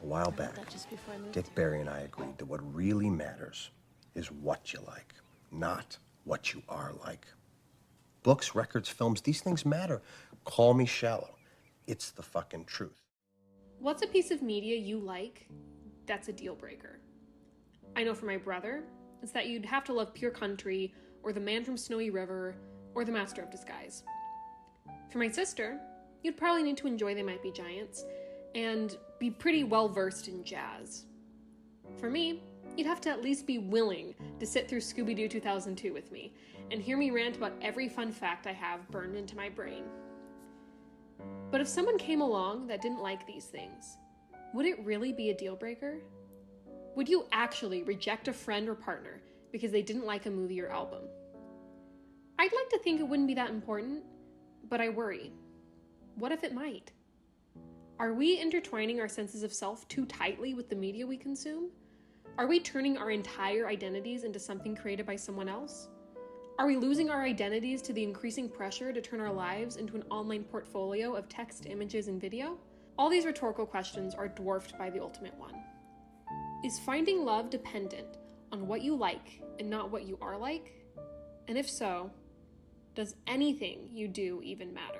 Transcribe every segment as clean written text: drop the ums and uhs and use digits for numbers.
A while back, Dick Barry and I agreed that what really matters is what you like, not what you are like. Books, records, films, these things matter. Call me shallow. It's the fucking truth. What's a piece of media you like that's a deal breaker? I know for my brother, it's that you'd have to love Pure Country, or The Man from Snowy River, or The Master of Disguise. For my sister, you'd probably need to enjoy They Might Be Giants, and be pretty well-versed in jazz. For me, you'd have to at least be willing to sit through Scooby-Doo 2002 with me, and hear me rant about every fun fact I have burned into my brain. But if someone came along that didn't like these things, would it really be a deal breaker? Would you actually reject a friend or partner because they didn't like a movie or album? I'd like to think it wouldn't be that important, but I worry. What if it might? Are we intertwining our senses of self too tightly with the media we consume? Are we turning our entire identities into something created by someone else? Are we losing our identities to the increasing pressure to turn our lives into an online portfolio of text, images, and video? All these rhetorical questions are dwarfed by the ultimate one. Is finding love dependent on what you like and not what you are like? And if so, does anything you do even matter?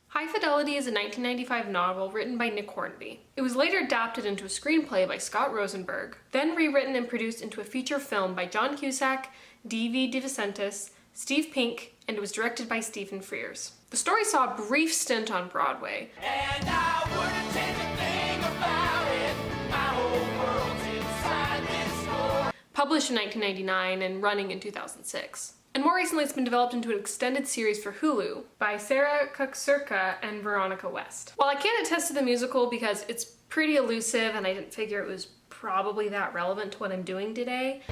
High Fidelity is a 1995 novel written by Nick Hornby. It was later adapted into a screenplay by Scott Rosenberg, then rewritten and produced into a feature film by John Cusack, D.V. DeVincentis, Steve Pink, and it was directed by Stephen Frears. The story saw a brief stint on Broadway. And I wouldn't change a thing about it. My whole world's inside this door. Published in 1999 and running in 2006. And more recently, it's been developed into an extended series for Hulu by Sarah Kuksurka and Veronica West. While I can't attest to the musical because it's pretty elusive and I didn't figure it was probably that relevant to what I'm doing today,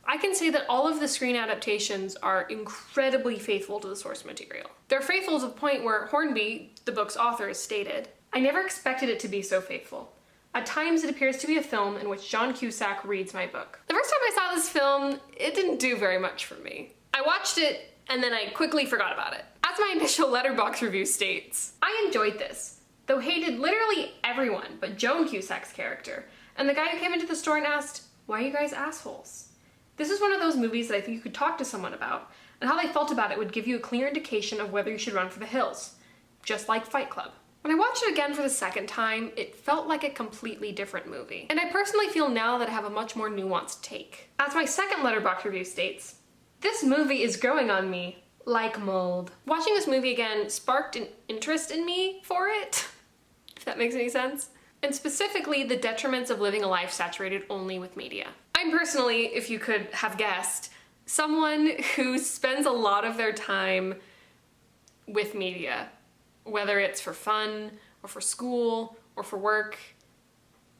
I can say that all of the screen adaptations are incredibly faithful to the source material. They're faithful to the point where Hornby, the book's author, has stated, "I never expected it to be so faithful. At times, it appears to be a film in which John Cusack reads my book." The first time I saw this film, it didn't do very much for me. I watched it, and then I quickly forgot about it. As my initial Letterboxd review states, I enjoyed this, though hated literally everyone but Joan Cusack's character, and the guy who came into the store and asked, "Why are you guys assholes?" This is one of those movies that I think you could talk to someone about, and how they felt about it would give you a clear indication of whether you should run for the hills, just like Fight Club. When I watched it again for the second time, it felt like a completely different movie. And I personally feel now that I have a much more nuanced take. As my second Letterboxd review states, this movie is growing on me like mold. Watching this movie again sparked an interest in me for it, if that makes any sense. And specifically, the detriments of living a life saturated only with media. I'm personally, if you could have guessed, someone who spends a lot of their time with media, whether it's for fun, or for school, or for work.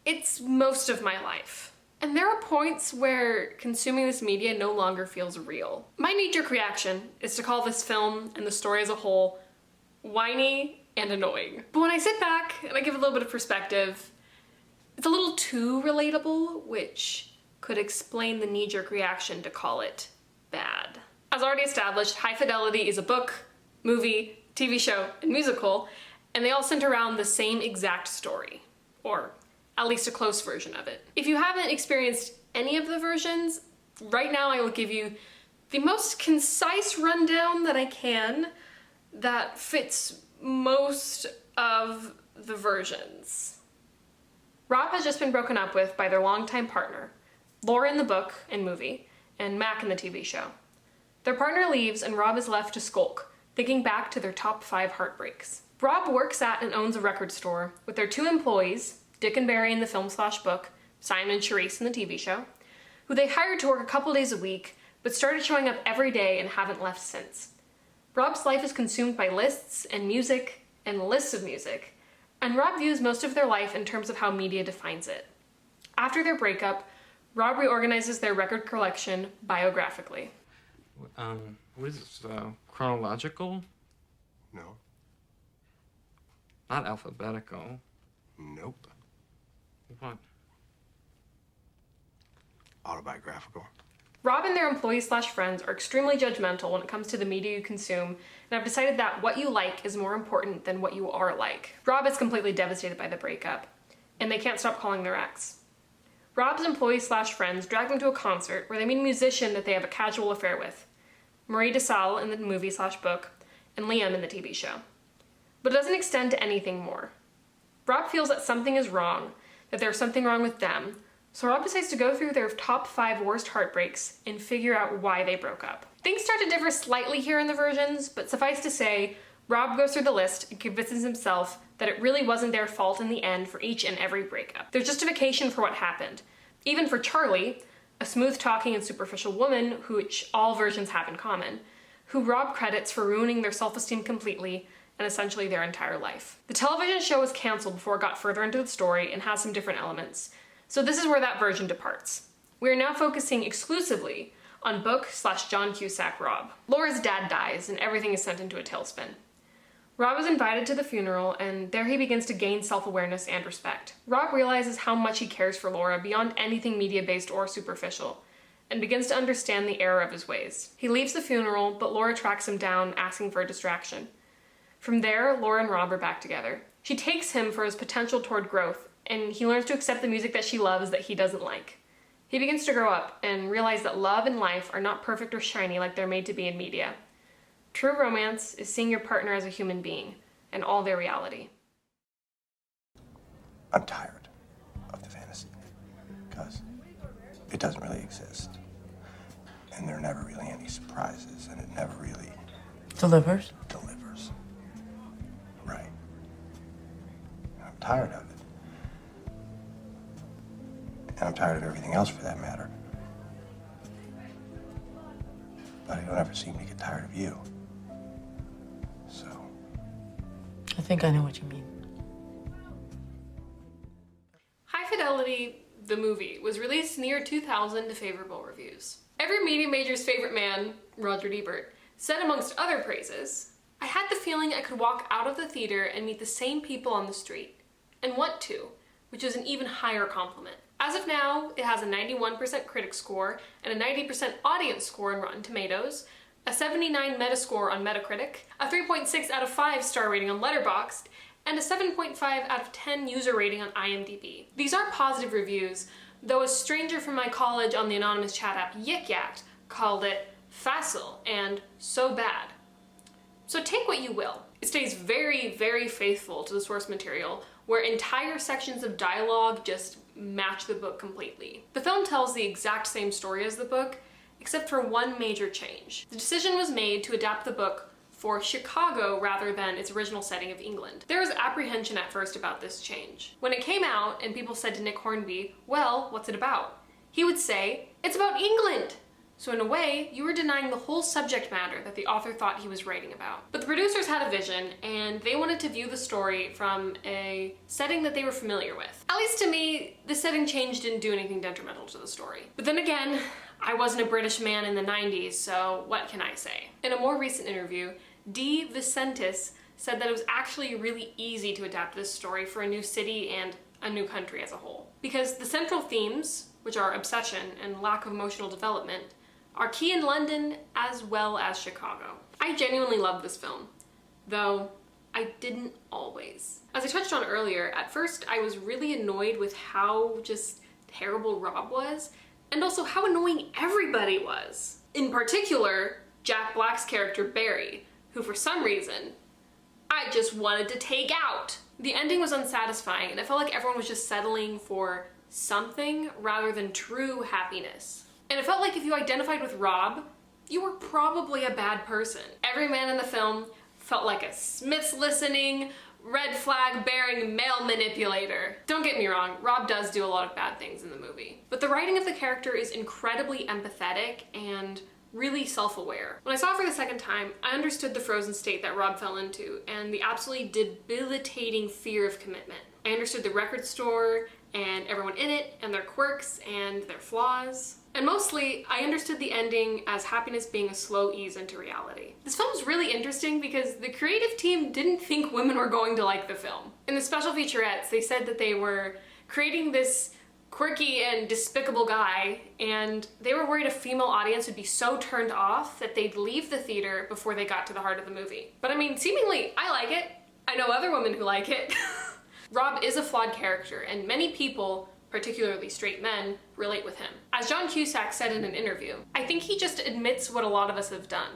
It's most of my life. And there are points where consuming this media no longer feels real. My knee-jerk reaction is to call this film and the story as a whole whiny and annoying. But when I sit back and I give a little bit of perspective, it's a little too relatable, which could explain the knee-jerk reaction to call it bad. As already established, High Fidelity is a book, movie, TV show, and musical, and they all center around the same exact story, or at least a close version of it. If you haven't experienced any of the versions, right now I will give you the most concise rundown that I can that fits most of the versions. Rob has just been broken up with by their longtime partner, Laura in the book and movie, and Mac in the TV show. Their partner leaves and Rob is left to skulk, thinking back to their top 5 heartbreaks. Rob works at and owns a record store with their 2 employees, Dick and Barry in the film/book, Simon and Charisse in the TV show, who they hired to work a couple days a week, but started showing up every day and haven't left since. Rob's life is consumed by lists and music and lists of music, and Rob views most of their life in terms of how media defines it. After their breakup, Rob reorganizes their record collection biographically. What is this, chronological? No. Not alphabetical. Nope. What? Autobiographical. Rob and their employees/friends are extremely judgmental when it comes to the media you consume, and have decided that what you like is more important than what you are like. Rob is completely devastated by the breakup, and they can't stop calling their ex. Rob's employees/friends drag them to a concert where they meet a musician that they have a casual affair with, Marie DeSalle in the movie/book, and Liam in the TV show. But it doesn't extend to anything more. Rob feels that something is wrong, that there's something wrong with them, so Rob decides to go through their top 5 worst heartbreaks and figure out why they broke up. Things start to differ slightly here in the versions, but suffice to say, Rob goes through the list and convinces himself that it really wasn't their fault in the end for each and every breakup. There's justification for what happened. Even for Charlie, a smooth-talking and superficial woman, which all versions have in common, who Rob credits for ruining their self-esteem completely and essentially their entire life. The television show was cancelled before it got further into the story and has some different elements, so this is where that version departs. We are now focusing exclusively on book/John Cusack Rob. Laura's dad dies and everything is sent into a tailspin. Rob is invited to the funeral, and there he begins to gain self-awareness and respect. Rob realizes how much he cares for Laura beyond anything media-based or superficial, and begins to understand the error of his ways. He leaves the funeral, but Laura tracks him down, asking for a distraction. From there, Laura and Rob are back together. She takes him for his potential toward growth, and he learns to accept the music that she loves that he doesn't like. He begins to grow up and realize that love and life are not perfect or shiny like they're made to be in media. True romance is seeing your partner as a human being, and all their reality. I'm tired of the fantasy, because it doesn't really exist. And there are never really any surprises, and it never really delivers. Right. And I'm tired of it. And I'm tired of everything else for that matter. But I don't ever seem to get tired of you. So. I think I know what you mean. High Fidelity, the movie, was released in the year 2000 to favorable reviews. Every media major's favorite man, Roger Ebert, said amongst other praises, "I had the feeling I could walk out of the theater and meet the same people on the street, and want to, which is an even higher compliment." As of now, it has a 91% critic score and a 90% audience score on Rotten Tomatoes, a 79 Metascore on Metacritic, a 3.6 out of 5 star rating on Letterboxd, and a 7.5 out of 10 user rating on IMDb. These are positive reviews, though a stranger from my college on the anonymous chat app Yik Yak called it facile and so bad. So take what you will. It stays very, very faithful to the source material, where entire sections of dialogue just match the book completely. The film tells the exact same story as the book, except for one major change. The decision was made to adapt the book for Chicago rather than its original setting of England. There was apprehension at first about this change. When it came out and people said to Nick Hornby, "Well, what's it about?" he would say, "It's about England!" So in a way, you were denying the whole subject matter that the author thought he was writing about. But the producers had a vision, and they wanted to view the story from a setting that they were familiar with. At least to me, the setting change didn't do anything detrimental to the story. But then again, I wasn't a British man in the 90s, so what can I say? In a more recent interview, D. Vicentis said that it was actually really easy to adapt this story for a new city and a new country as a whole. Because the central themes, which are obsession and lack of emotional development, are key in London as well as Chicago. I genuinely love this film, though I didn't always. As I touched on earlier, at first I was really annoyed with how just terrible Rob was, and also how annoying everybody was. In particular, Jack Black's character Barry, who for some reason, I just wanted to take out. The ending was unsatisfying, and it felt like everyone was just settling for something rather than true happiness. And it felt like if you identified with Rob, you were probably a bad person. Every man in the film felt like a Smith's listening, red flag bearing male manipulator. Don't get me wrong, Rob does do a lot of bad things in the movie. But the writing of the character is incredibly empathetic and really self-aware. When I saw it for the second time, I understood the frozen state that Rob fell into and the absolutely debilitating fear of commitment. I understood the record store and everyone in it and their quirks and their flaws. And mostly, I understood the ending as happiness being a slow ease into reality. This film is really interesting because the creative team didn't think women were going to like the film. In the special featurettes, they said that they were creating this quirky and despicable guy, and they were worried a female audience would be so turned off that they'd leave the theater before they got to the heart of the movie. But I mean, seemingly, I like it. I know other women who like it. Rob is a flawed character, and many people, particularly straight men, relate with him. As John Cusack said in an interview, I think he just admits what a lot of us have done.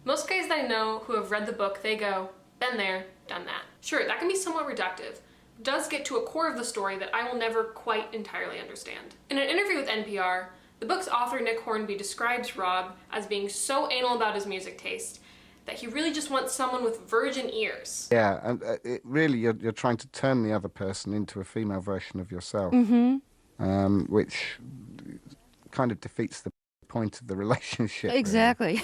Most guys that I know who have read the book, they go, been there, done that. Sure, that can be somewhat reductive, but does get to a core of the story that I will never quite entirely understand. In an interview with NPR, the book's author Nick Hornby describes Rob as being so anal about his music taste that he really just wants someone with virgin ears. Yeah, and really you're trying to turn the other person into a female version of yourself, which kind of defeats the point of the relationship. Exactly.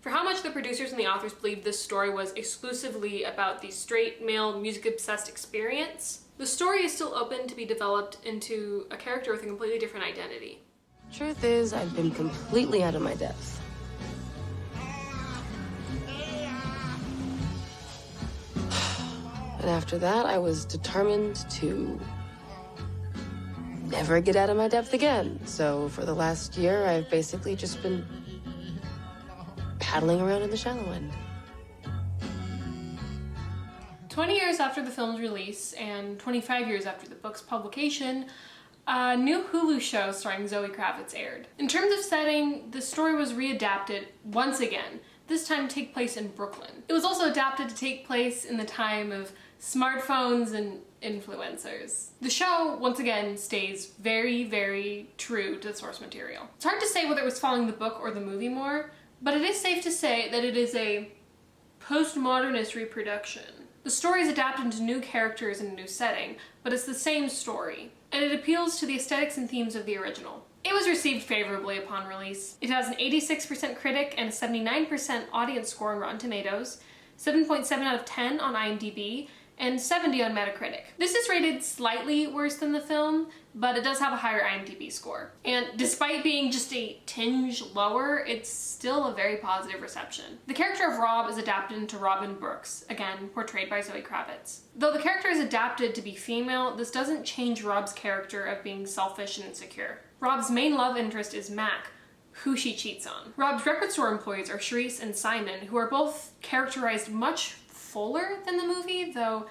For how much the producers and the authors believed this story was exclusively about the straight male music-obsessed experience, the story is still open to be developed into a character with a completely different identity. Truth is, I've been completely out of my depth. And after that, I was determined to never get out of my depth again. So for the last year, I've basically just been paddling around in the shallow end. 20 years after the film's release and 25 years after the book's publication, a new Hulu show starring Zoe Kravitz aired. In terms of setting, the story was readapted once again, this time to take place in Brooklyn. It was also adapted to take place in the time of smartphones and influencers. The show, once again, stays very, very true to the source material. It's hard to say whether it was following the book or the movie more, but it is safe to say that it is a postmodernist reproduction. The story is adapted into new characters in a new setting, but it's the same story, and it appeals to the aesthetics and themes of the original. It was received favorably upon release. It has an 86% critic and a 79% audience score on Rotten Tomatoes, 7.7 out of 10 on IMDb, and 70 on Metacritic. This is rated slightly worse than the film, but it does have a higher IMDb score. And despite being just a tinge lower, it's still a very positive reception. The character of Rob is adapted into Robin Brooks, again, portrayed by Zoe Kravitz. Though the character is adapted to be female, this doesn't change Rob's character of being selfish and insecure. Rob's main love interest is Mac, who she cheats on. Rob's record store employees are Charisse and Simon, who are both characterized much fuller than the movie, though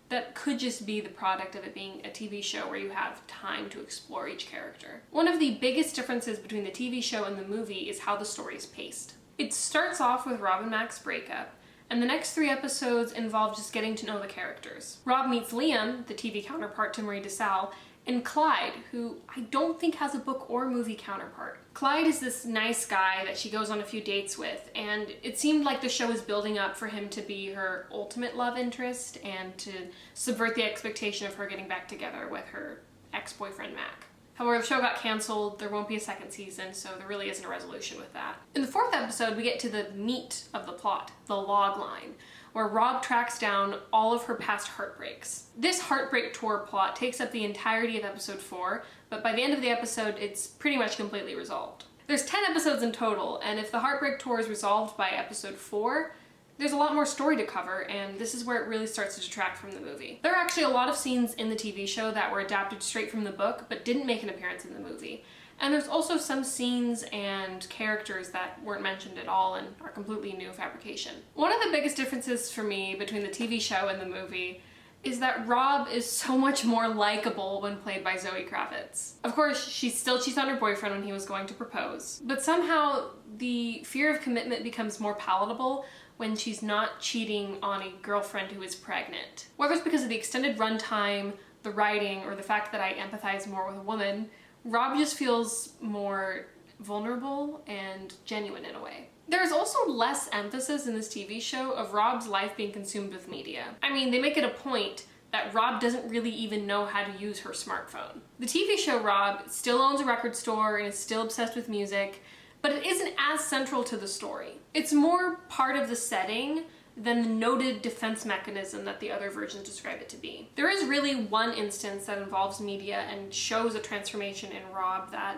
that could just be the product of it being a TV show where you have time to explore each character. One of the biggest differences between the TV show and the movie is how the story is paced. It starts off with Rob and Mac's breakup, and the next 3 episodes involve just getting to know the characters. Rob meets Liam, the TV counterpart to Marie DeSalle, and Clyde, who I don't think has a book or movie counterpart. Clyde is this nice guy that she goes on a few dates with, and it seemed like the show was building up for him to be her ultimate love interest and to subvert the expectation of her getting back together with her ex-boyfriend Mac. However, the show got canceled, there won't be a second season, so there really isn't a resolution with that. In the 4th episode, we get to the meat of the plot, the log line, where Rob tracks down all of her past heartbreaks. This heartbreak tour plot takes up the entirety of episode 4, but by the end of the episode, it's pretty much completely resolved. There's 10 episodes in total, and if the heartbreak tour is resolved by episode 4, there's a lot more story to cover, and this is where it really starts to detract from the movie. There are actually a lot of scenes in the TV show that were adapted straight from the book, but didn't make an appearance in the movie. And there's also some scenes and characters that weren't mentioned at all and are completely new fabrication. One of the biggest differences for me between the TV show and the movie is that Rob is so much more likable when played by Zoe Kravitz. Of course, she still cheats on her boyfriend when he was going to propose, but somehow the fear of commitment becomes more palatable when she's not cheating on a girlfriend who is pregnant. Whether it's because of the extended runtime, the writing, or the fact that I empathize more with a woman, Rob just feels more vulnerable and genuine in a way. There's also less emphasis in this TV show of Rob's life being consumed with media. I mean, they make it a point that Rob doesn't really even know how to use her smartphone. The TV show Rob still owns a record store and is still obsessed with music, but it isn't as central to the story. It's more part of the setting than the noted defense mechanism that the other versions describe it to be. There is really one instance that involves media and shows a transformation in Rob that,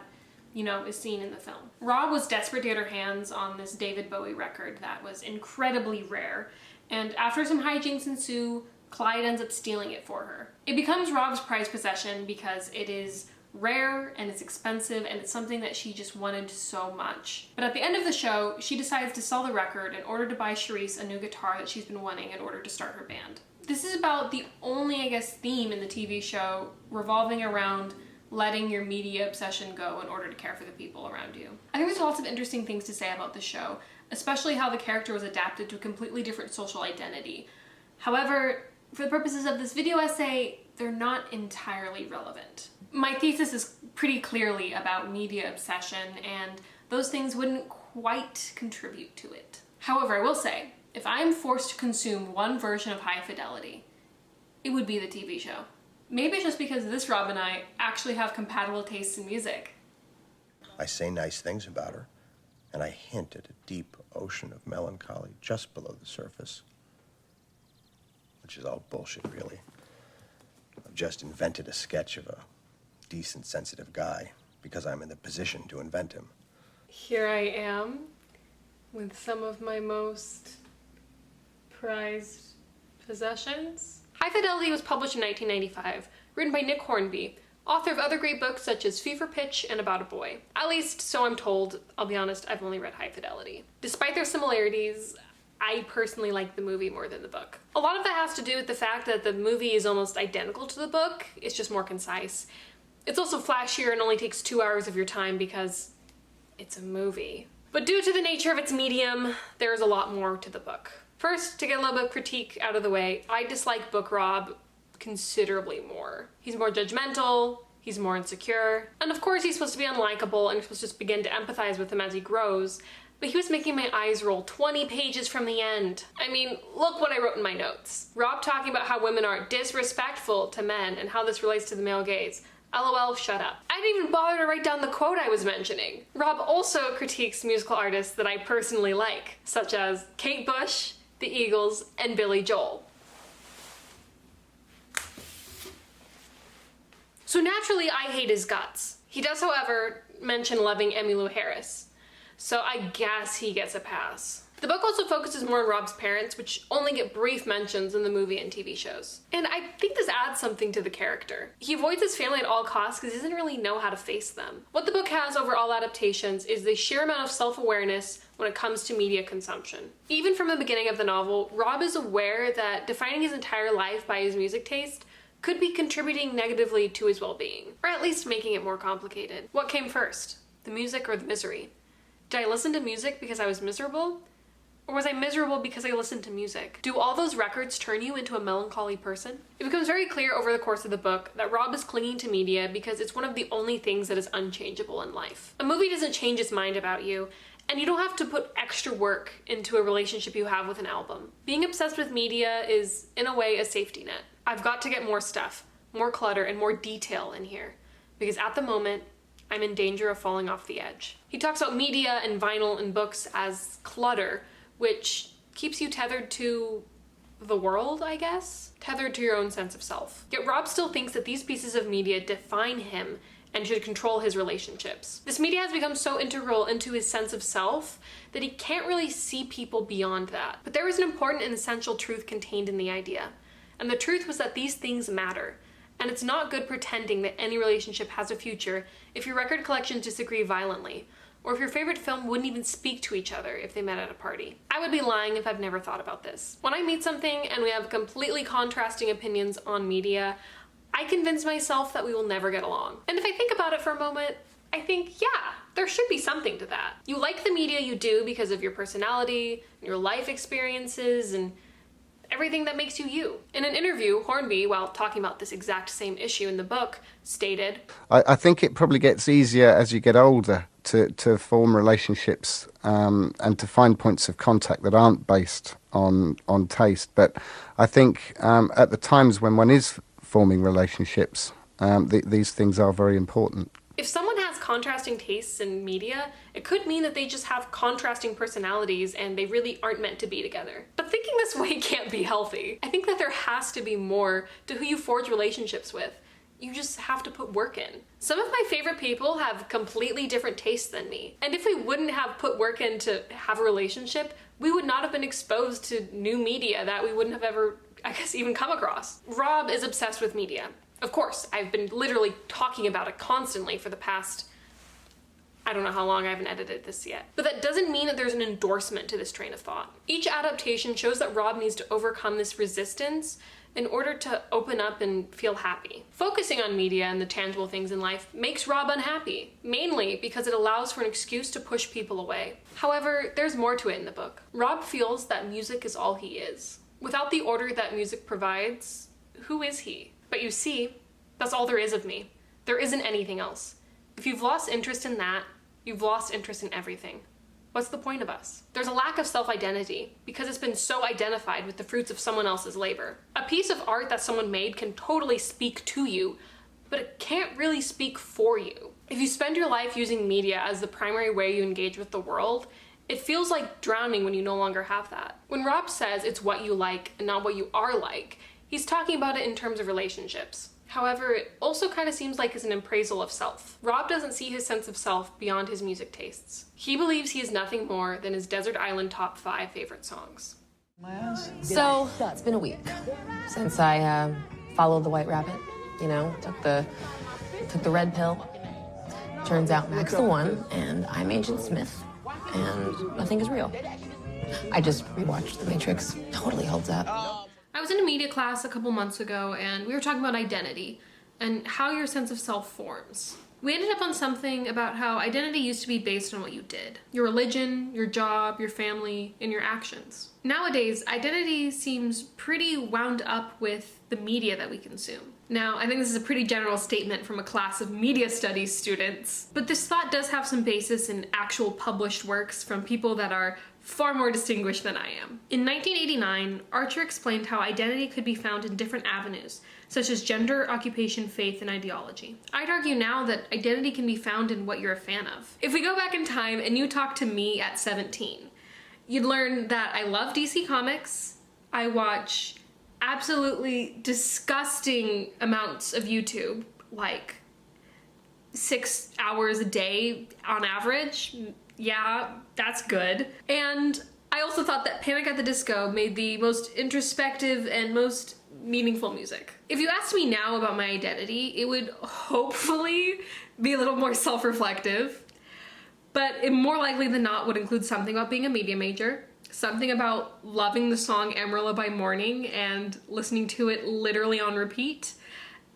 is seen in the film. Rob was desperate to get her hands on this David Bowie record that was incredibly rare, and after some hijinks ensue, Clyde ends up stealing it for her. It becomes Rob's prized possession because it is rare and it's expensive and it's something that she just wanted so much. But at the end of the show, she decides to sell the record in order to buy Charisse a new guitar that she's been wanting in order to start her band. This is about the only, I guess, theme in the TV show revolving around letting your media obsession go in order to care for the people around you. I think there's lots of interesting things to say about the show, especially how the character was adapted to a completely different social identity. However, for the purposes of this video essay, they're not entirely relevant. My thesis is pretty clearly about media obsession, and those things wouldn't quite contribute to it. However, I will say, if I'm forced to consume one version of High Fidelity, it would be the TV show. Maybe it's just because this Rob and I actually have compatible tastes in music. I say nice things about her, and I hint at a deep ocean of melancholy just below the surface. Which is all bullshit, really. I've just invented a sketch of a decent, sensitive guy because I'm in the position to invent him. Here I am with some of my most prized possessions. High Fidelity was published in 1995, written by Nick Hornby, author of other great books such as Fever Pitch and About a Boy. At least, so I'm told. I'll be honest, I've only read High Fidelity. Despite their similarities, I personally like the movie more than the book. A lot of that has to do with the fact that the movie is almost identical to the book, it's just more concise. It's also flashier and only takes 2 hours of your time because it's a movie. But due to the nature of its medium, there is a lot more to the book. First, to get a little bit of critique out of the way, I dislike Book Rob considerably more. He's more judgmental, he's more insecure, and of course he's supposed to be unlikable and you're supposed to just begin to empathize with him as he grows, but he was making my eyes roll 20 pages from the end. I mean, look what I wrote in my notes. Rob talking about how women are disrespectful to men and how this relates to the male gaze. LOL, shut up. I didn't even bother to write down the quote I was mentioning. Rob also critiques musical artists that I personally like, such as Kate Bush, the Eagles, and Billy Joel. So naturally, I hate his guts. He does, however, mention loving Emmylou Harris, so I guess he gets a pass. The book also focuses more on Rob's parents, which only get brief mentions in the movie and TV shows. And I think this adds something to the character. He avoids his family at all costs because he doesn't really know how to face them. What the book has over all adaptations is the sheer amount of self-awareness when it comes to media consumption. Even from the beginning of the novel, Rob is aware that defining his entire life by his music taste could be contributing negatively to his well-being, or at least making it more complicated. What came first, the music or the misery? Did I listen to music because I was miserable? Or was I miserable because I listened to music? Do all those records turn you into a melancholy person? It becomes very clear over the course of the book that Rob is clinging to media because it's one of the only things that is unchangeable in life. A movie doesn't change its mind about you, and you don't have to put extra work into a relationship you have with an album. Being obsessed with media is, in a way, a safety net. I've got to get more stuff, more clutter, and more detail in here, because at the moment, I'm in danger of falling off the edge. He talks about media and vinyl and books as clutter, which keeps you tethered to the world, I guess? Tethered to your own sense of self. Yet Rob still thinks that these pieces of media define him and should control his relationships. This media has become so integral into his sense of self that he can't really see people beyond that. But there is an important and essential truth contained in the idea. And the truth was that these things matter. And it's not good pretending that any relationship has a future if your record collections disagree violently, or if your favorite film wouldn't even speak to each other if they met at a party. I would be lying if I've never thought about this. When I meet something and we have completely contrasting opinions on media, I convince myself that we will never get along. And if I think about it for a moment, I think, yeah, there should be something to that. You like the media you do because of your personality, your life experiences, and everything that makes you you. In an interview, Hornby, while talking about this exact same issue in the book, stated, I think it probably gets easier as you get older to form relationships and to find points of contact that aren't based on taste. But I think at the times when one is forming relationships, these things are very important. If someone has contrasting tastes in media, it could mean that they just have contrasting personalities and they really aren't meant to be together. But thinking this way can't be healthy. I think that there has to be more to who you forge relationships with. You just have to put work in. Some of my favorite people have completely different tastes than me. And if we wouldn't have put work in to have a relationship, we would not have been exposed to new media that we wouldn't have ever, I guess, even come across. Rob is obsessed with media. Of course, I've been literally talking about it constantly for the past, I don't know how long. I haven't edited this yet. But that doesn't mean that there's an endorsement to this train of thought. Each adaptation shows that Rob needs to overcome this resistance in order to open up and feel happy. Focusing on media and the tangible things in life makes Rob unhappy, mainly because it allows for an excuse to push people away. However, there's more to it in the book. Rob feels that music is all he is. Without the order that music provides, who is he? But you see, that's all there is of me. There isn't anything else. If you've lost interest in that, you've lost interest in everything. What's the point of us? There's a lack of self-identity because it's been so identified with the fruits of someone else's labor. A piece of art that someone made can totally speak to you, but it can't really speak for you. If you spend your life using media as the primary way you engage with the world, it feels like drowning when you no longer have that. When Rob says it's what you like and not what you are like, he's talking about it in terms of relationships. However, it also kind of seems like it's an appraisal of self. Rob doesn't see his sense of self beyond his music tastes. He believes he is nothing more than his desert island top 5 favorite songs. So, it's been a week since I followed the white rabbit, you know, took the red pill. Turns out Mac's the one, and I'm Agent Smith, and nothing is real. I just rewatched The Matrix. Totally holds up. I was in a media class a couple months ago and we were talking about identity and how your sense of self forms. We ended up on something about how identity used to be based on what you did. Your religion, your job, your family, and your actions. Nowadays, identity seems pretty wound up with the media that we consume. Now, I think this is a pretty general statement from a class of media studies students, but this thought does have some basis in actual published works from people that are far more distinguished than I am. In 1989, Archer explained how identity could be found in different avenues, such as gender, occupation, faith, and ideology. I'd argue now that identity can be found in what you're a fan of. If we go back in time and you talk to me at 17, you'd learn that I love DC Comics, I watch absolutely disgusting amounts of YouTube, like 6 hours a day on average. Yeah, that's good. And I also thought that Panic at the Disco made the most introspective and most meaningful music. If you asked me now about my identity, it would hopefully be a little more self-reflective, but it more likely than not would include something about being a media major, something about loving the song Amarillo by Morning and listening to it literally on repeat,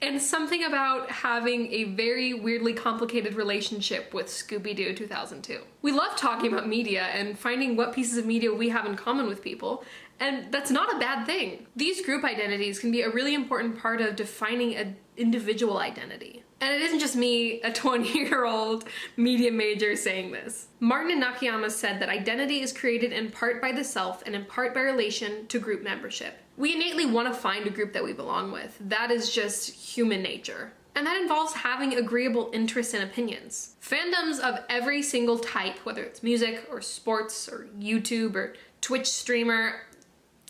and something about having a very weirdly complicated relationship with Scooby-Doo 2002. We love talking about media and finding what pieces of media we have in common with people, and that's not a bad thing. These group identities can be a really important part of defining an individual identity. And it isn't just me, a 20-year-old media major, saying this. Martin and Nakayama said that identity is created in part by the self and in part by relation to group membership. We innately want to find a group that we belong with. That is just human nature. And that involves having agreeable interests and opinions. Fandoms of every single type, whether it's music or sports or YouTube or Twitch streamer,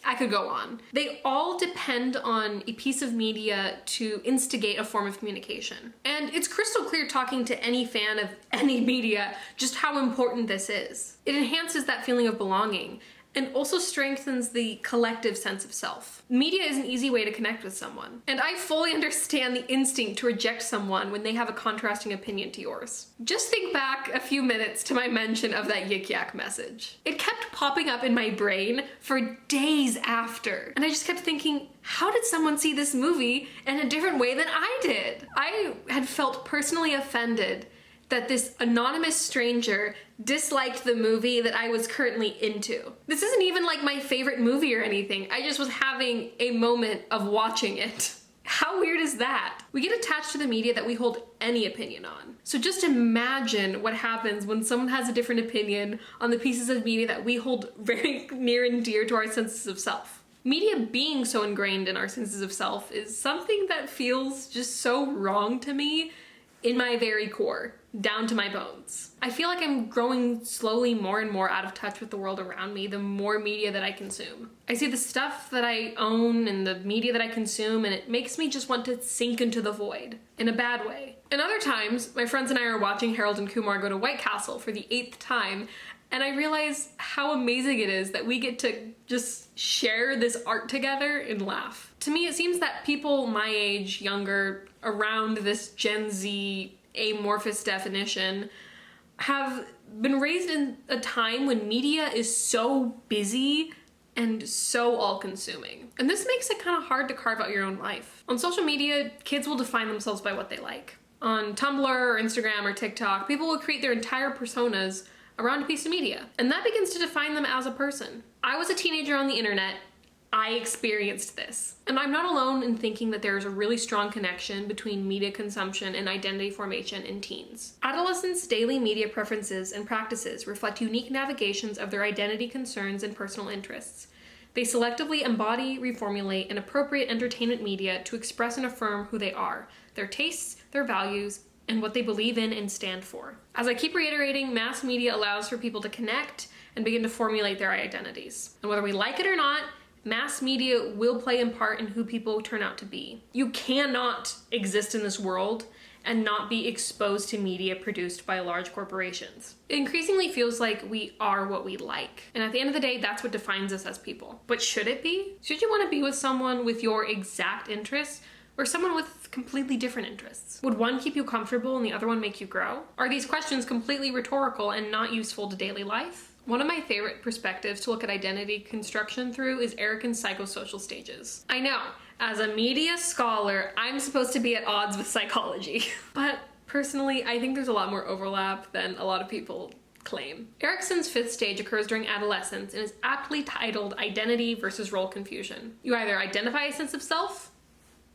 I could go on. They all depend on a piece of media to instigate a form of communication. And it's crystal clear talking to any fan of any media just how important this is. It enhances that feeling of belonging and also strengthens the collective sense of self. Media is an easy way to connect with someone, and I fully understand the instinct to reject someone when they have a contrasting opinion to yours. Just think back a few minutes to my mention of that Yik Yak message. It kept popping up in my brain for days after, and I just kept thinking, how did someone see this movie in a different way than I did? I had felt personally offended that this anonymous stranger disliked the movie that I was currently into. This isn't even like my favorite movie or anything. I just was having a moment of watching it. How weird is that? We get attached to the media that we hold any opinion on. So just imagine what happens when someone has a different opinion on the pieces of media that we hold very near and dear to our senses of self. Media being so ingrained in our senses of self is something that feels just so wrong to me in my very core, down to my bones. I feel like I'm growing slowly more and more out of touch with the world around me the more media that I consume. I see the stuff that I own and the media that I consume, and it makes me just want to sink into the void, in a bad way. And other times, my friends and I are watching Harold and Kumar go to White Castle for the 8th time, And I realize how amazing it is that we get to just share this art together and laugh. To me, it seems that people my age, younger, around this Gen Z amorphous definition, have been raised in a time when media is so busy and so all-consuming. And this makes it kind of hard to carve out your own life. On social media, kids will define themselves by what they like. On Tumblr or Instagram or TikTok, people will create their entire personas around a piece of media. And that begins to define them as a person. I was a teenager on the internet. I experienced this. And I'm not alone in thinking that there is a really strong connection between media consumption and identity formation in teens. Adolescents' daily media preferences and practices reflect unique navigations of their identity concerns and personal interests. They selectively embody, reformulate, and appropriate entertainment media to express and affirm who they are, their tastes, their values, and what they believe in and stand for. As I keep reiterating, mass media allows for people to connect and begin to formulate their identities. And whether we like it or not, mass media will play a part in who people turn out to be. You cannot exist in this world and not be exposed to media produced by large corporations. It increasingly feels like we are what we like. And at the end of the day, that's what defines us as people. But should it be? Should you want to be with someone with your exact interests or someone with completely different interests? Would one keep you comfortable and the other one make you grow? Are these questions completely rhetorical and not useful to daily life? One of my favorite perspectives to look at identity construction through is Erickson's psychosocial stages. I know, as a media scholar, I'm supposed to be at odds with psychology. But personally, I think there's a lot more overlap than a lot of people claim. Erickson's fifth stage occurs during adolescence and is aptly titled Identity versus Role Confusion. You either identify a sense of self,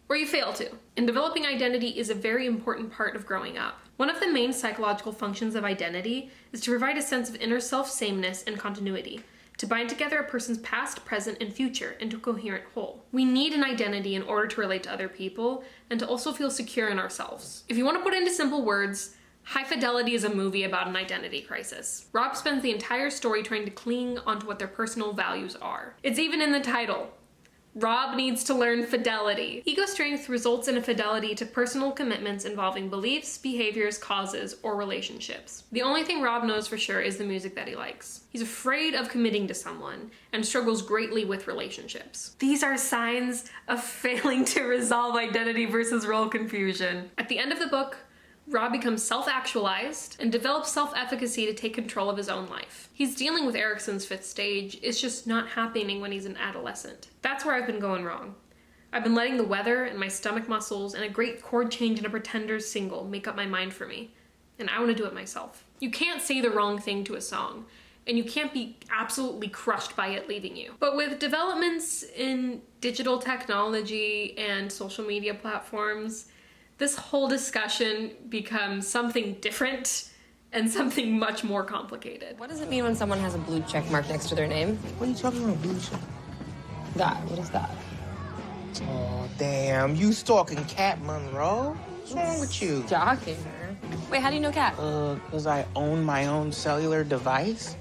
or you fail to. And developing identity is a very important part of growing up. One of the main psychological functions of identity is to provide a sense of inner self-sameness and continuity, to bind together a person's past, present, and future into a coherent whole. We need an identity in order to relate to other people and to also feel secure in ourselves. If you want to put it into simple words, High Fidelity is a movie about an identity crisis. Rob spends the entire story trying to cling onto what their personal values are. It's even in the title. Rob needs to learn fidelity. Ego strength results in a fidelity to personal commitments involving beliefs, behaviors, causes, or relationships. The only thing Rob knows for sure is the music that he likes. He's afraid of committing to someone and struggles greatly with relationships. These are signs of failing to resolve identity versus role confusion. At the end of the book, Rob becomes self-actualized and develops self-efficacy to take control of his own life. He's dealing with Erickson's fifth stage. It's just not happening when he's an adolescent. That's where I've been going wrong. I've been letting the weather and my stomach muscles and a great chord change in a Pretender's single make up my mind for me. And I want to do it myself. You can't say the wrong thing to a song, and you can't be absolutely crushed by it leaving you. But with developments in digital technology and social media platforms, this whole discussion becomes something different and something much more complicated. What does it mean when someone has a blue check mark next to their name? What are you talking about, blue check? That, what is that? Oh, damn. You stalking Cat Monroe? What's wrong with you? Stalking her. Wait, how do you know Kat? Because I own my own cellular device.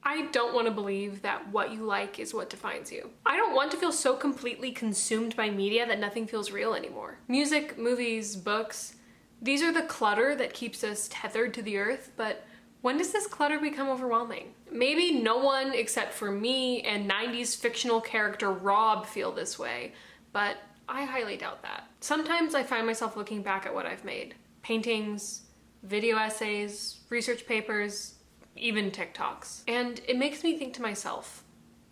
I don't want to believe that what you like is what defines you. I don't want to feel so completely consumed by media that nothing feels real anymore. Music, movies, books, these are the clutter that keeps us tethered to the earth, but when does this clutter become overwhelming? Maybe no one except for me and 90s fictional character Rob feel this way, but I highly doubt that. Sometimes I find myself looking back at what I've made. Paintings, video essays, research papers, even TikToks. And it makes me think to myself,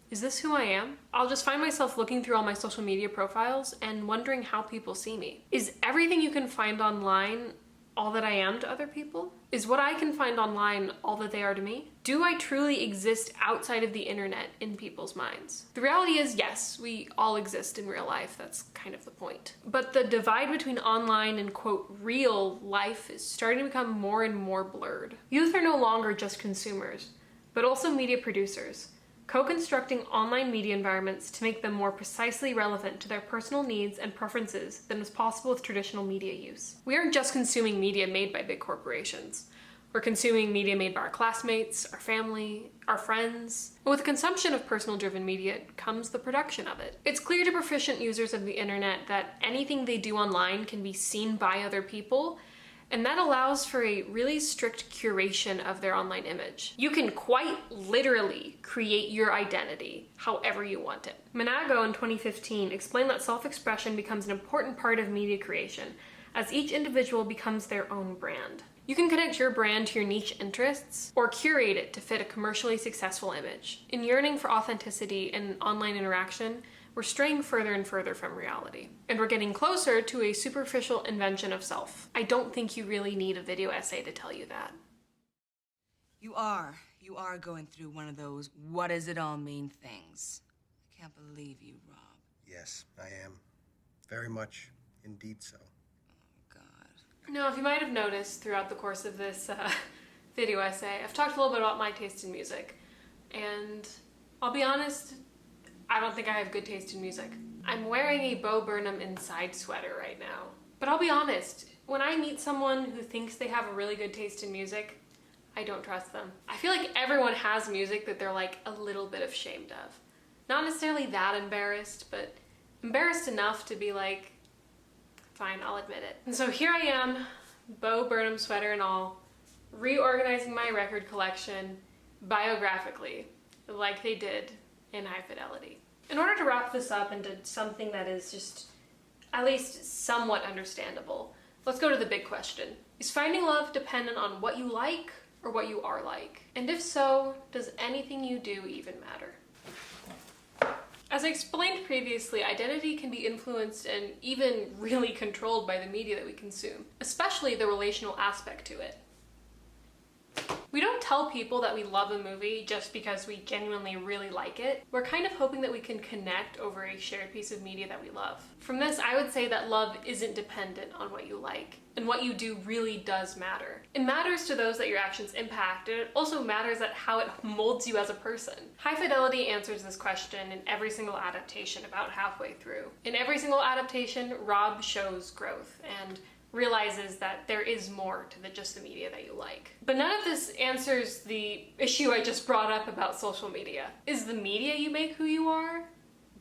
is this who I am? I'll just find myself looking through all my social media profiles and wondering how people see me. Is everything you can find online all that I am to other people? Is what I can find online all that they are to me? Do I truly exist outside of the internet in people's minds? The reality is, yes, we all exist in real life. That's kind of the point. But the divide between online and quote real life is starting to become more and more blurred. Youth are no longer just consumers, but also media producers, co-constructing online media environments to make them more precisely relevant to their personal needs and preferences than was possible with traditional media use. We aren't just consuming media made by big corporations. We're consuming media made by our classmates, our family, our friends. And with the consumption of personal-driven media comes the production of it. It's clear to proficient users of the internet that anything they do online can be seen by other people, And that allows for a really strict curation of their online image. You can quite literally create your identity however you want it. Monago in 2015 explained that self-expression becomes an important part of media creation, as each individual becomes their own brand. You can connect your brand to your niche interests or curate it to fit a commercially successful image. In yearning for authenticity and online interaction, we're straying further and further from reality. And we're getting closer to a superficial invention of self. I don't think you really need a video essay to tell you that. You are going through one of those what does it all mean things. I can't believe you, Rob. Yes, I am. Very much indeed so. Now, if you might have noticed throughout the course of this video essay, I've talked a little bit about my taste in music. And I'll be honest, I don't think I have good taste in music. I'm wearing a Bo Burnham inside sweater right now. But I'll be honest, when I meet someone who thinks they have a really good taste in music, I don't trust them. I feel like everyone has music that they're like a little bit ashamed of. Not necessarily that embarrassed, but embarrassed enough to be like, fine, I'll admit it. And so here I am, Bo Burnham sweater and all, reorganizing my record collection biographically, like they did in High Fidelity. In order to wrap this up into something that is just at least somewhat understandable, let's go to the big question. Is finding love dependent on what you like or what you are like? And if so, does anything you do even matter? As I explained previously, identity can be influenced and even really controlled by the media that we consume, especially the relational aspect to it. We don't tell people that we love a movie just because we genuinely really like it. We're kind of hoping that we can connect over a shared piece of media that we love. From this, I would say that love isn't dependent on what you like, and what you do really does matter. It matters to those that your actions impact, and it also matters at how it molds you as a person. High Fidelity answers this question in every single adaptation about halfway through. In every single adaptation, Rob shows growth and realizes that there is more to just the media that you like. But none of this answers the issue I just brought up about social media. Is the media you make who you are?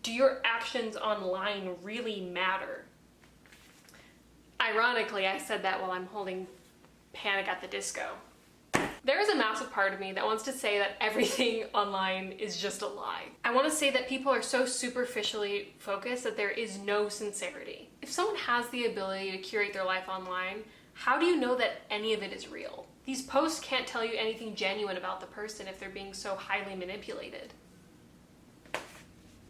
Do your actions online really matter? Ironically, I said that while I'm holding Panic at the Disco. There is a massive part of me that wants to say that everything online is just a lie. I want to say that people are so superficially focused that there is no sincerity. If someone has the ability to curate their life online, how do you know that any of it is real? These posts can't tell you anything genuine about the person if they're being so highly manipulated.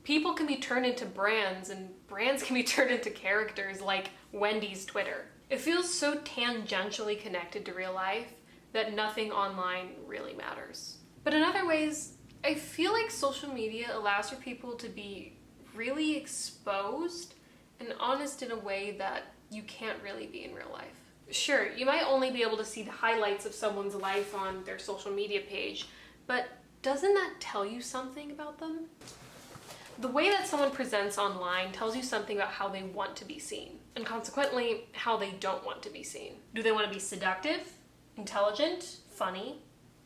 People can be turned into brands, and brands can be turned into characters like Wendy's Twitter. It feels so tangentially connected to real life that nothing online really matters. But in other ways, I feel like social media allows for people to be really exposed and honest in a way that you can't really be in real life. Sure, you might only be able to see the highlights of someone's life on their social media page, but doesn't that tell you something about them? The way that someone presents online tells you something about how they want to be seen, and consequently, how they don't want to be seen. Do they want to be seductive? Intelligent, funny,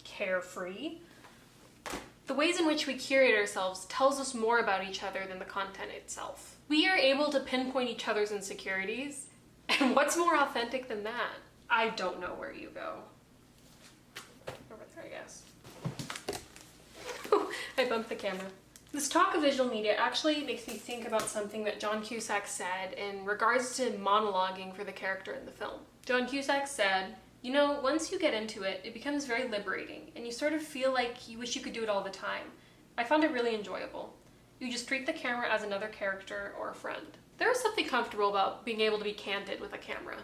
carefree? The ways in which we curate ourselves tells us more about each other than the content itself. We are able to pinpoint each other's insecurities, and what's more authentic than that? I don't know where you go. Over there, I guess. I bumped the camera. This talk of visual media actually makes me think about something that John Cusack said in regards to monologuing for the character in the film. John Cusack said, you know, once you get into it, it becomes very liberating, and you sort of feel like you wish you could do it all the time. I found it really enjoyable. You just treat the camera as another character or a friend. There is something comfortable about being able to be candid with a camera.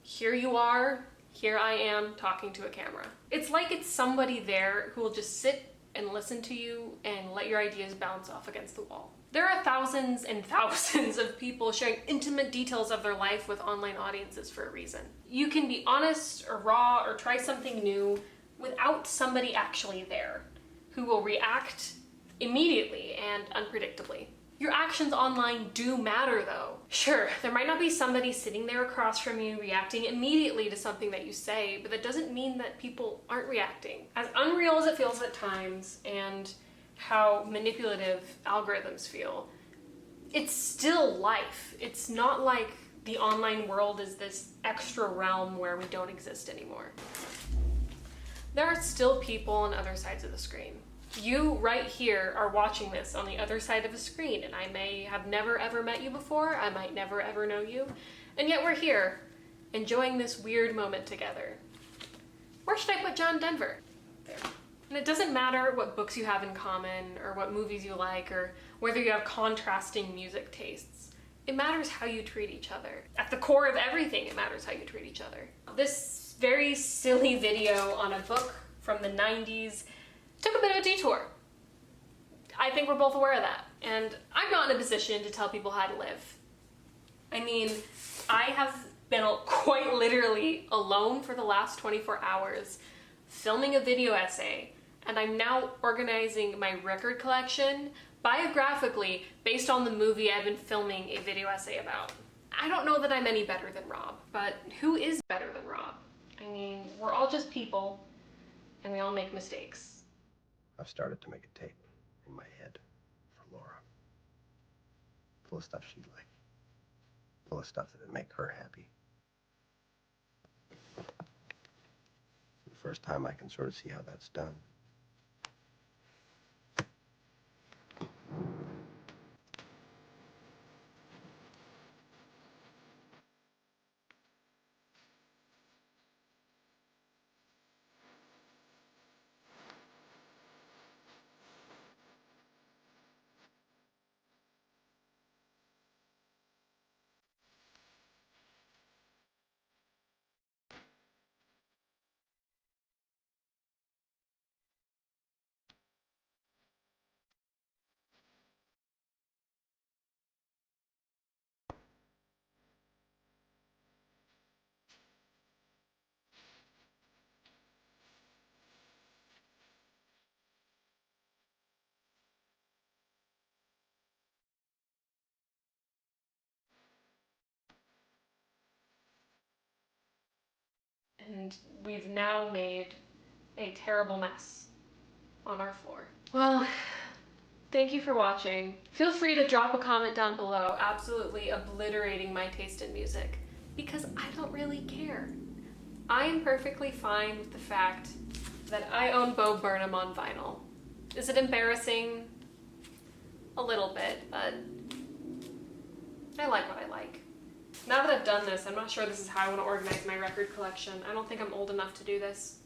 Here you are, here I am talking to a camera. It's like it's somebody there who will just sit and listen to you and let your ideas bounce off against the wall. There are thousands and thousands of people sharing intimate details of their life with online audiences for a reason. You can be honest or raw or try something new without somebody actually there who will react immediately and unpredictably. Your actions online do matter though. Sure, there might not be somebody sitting there across from you reacting immediately to something that you say, but that doesn't mean that people aren't reacting. As unreal as it feels at times, and how manipulative algorithms feel, it's still life. It's not like the online world is this extra realm where we don't exist anymore. There are still people on other sides of the screen. You right here are watching this on the other side of a screen, and I may have never ever met you before, I might never ever know you, and yet we're here, enjoying this weird moment together. Where should I put John Denver? There. And it doesn't matter what books you have in common, or what movies you like, or whether you have contrasting music tastes. It matters how you treat each other. At the core of everything, it matters how you treat each other. This very silly video on a book from the 90s took a bit of a detour. I think we're both aware of that. And I'm not in a position to tell people how to live. I mean, I have been quite literally alone for the last 24 hours filming a video essay, and I'm now organizing my record collection biographically based on the movie I've been filming a video essay about. I don't know that I'm any better than Rob, but who is better than Rob? I mean, we're all just people, and we all make mistakes. I've started to make a tape in my head for Laura. Full of stuff she'd like. Full of stuff that would make her happy. For the first time, I can sort of see how that's done. And we've now made a terrible mess on our floor. Well, thank you for watching. Feel free to drop a comment down below, absolutely obliterating my taste in music, because I don't really care. I am perfectly fine with the fact that I own Bo Burnham on vinyl. Is it embarrassing? A little bit, but I like what I like. Now that I've done this, I'm not sure this is how I want to organize my record collection. I don't think I'm old enough to do this.